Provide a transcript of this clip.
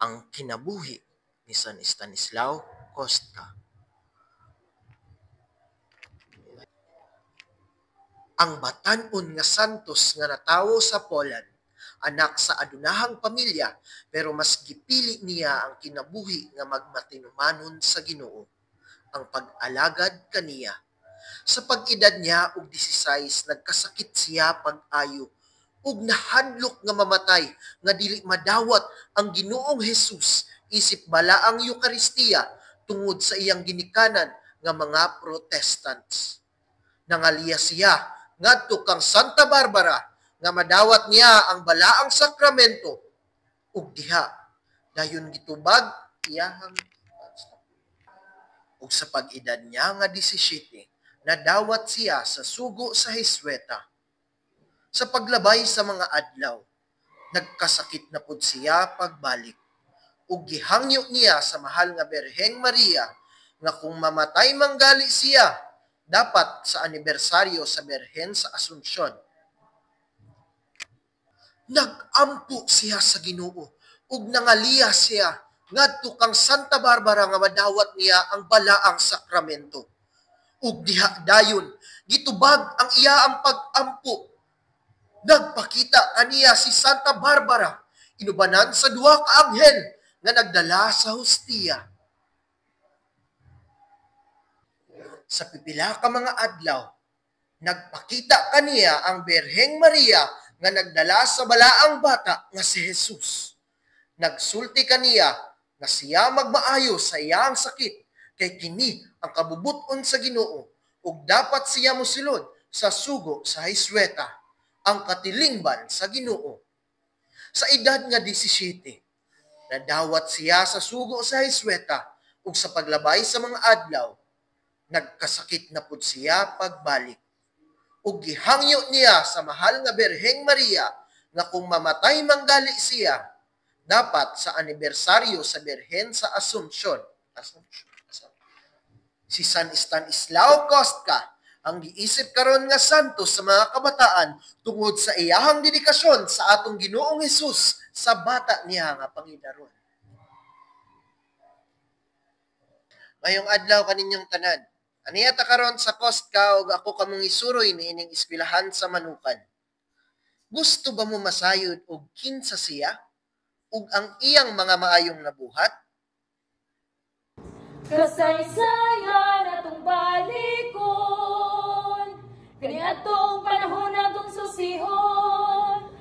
ang kinabuhi ni San Stanislao Kostka. Ang batan-on nga santos nga natawo sa Poland, anak sa adunahang pamilya, pero mas gipili niya ang kinabuhi nga magmatinumanon sa Ginoo, ang pag-alagad kaniya. Sa pag-edad niya og 16, nagkasakit siya pag-ayo ug nahadlok nga mamatay nga dili madawat ang Ginoong Hesus isip bala ang Eucharistia tungod sa iyang ginikanan nga mga Protestants. Nangaliya siya ngadto kang Santa Barbara nga madawat niya ang balaang sakramento ug diha dayon gitubag iyahang ug sa pag-edad niya nga 17 nadawat siya sa sugo sa Hisweta. Sa paglabay sa mga adlaw, nagkasakit na pud siya pagbalik. Ug gihangyo niya sa mahal nga Berheng Maria nga kung mamatay manggali siya, dapat sa anibersaryo sa Berhen sa Asunsyon. Nagampo siya sa Ginoo ug nangaliya siya ngadto kang Santa Barbara nga madawat niya ang balaang sakramento. Ug diha dayon gitubag ang iya ang pag-ampo. Nagpakita kaniya si Santa Barbara inubanan sa duha ka anghel nga nagdala sa hostiya. Sa pipila ka mga adlaw, nagpakita kaniya ang Berheng Maria nga nagdala sa balaang bata nga si Jesus. Nagsulti kaniya nga siya magmaayo sa iyang sakit kay kini ang kabubuton sa Ginoo ug dapat siya mosulod sa sugo sa Hisweta, ang katilingban sa Ginoo. Sa edad nga 17, nadawat siya sa sugo sa Hisweta ug sa paglabay sa mga adlaw, nagkasakit na pud siya pagbalik. Ug gihangyo niya sa mahal nga Berheng Maria nga kung mamatay manggali siya, dapat sa anibersaryo sa Berhen sa Asunsyon. Si San Stanislao Kostka ang giisip karon nga santos sa mga kabataan tungod sa iyahang dedikasyon sa atong Ginoong Hesus sa bata niya nga pangidaron. Ngayong adlaw kaninyong tanan, aniya ta karon sa Kostka ug ako kamong isuroy niining eskwelahan sa Manukan. Gusto ba mo masayod og kinsa siya ug ang iyang mga maayong nabuhat? Kasaysayan atong balikon, kani atong panahon atong susihon.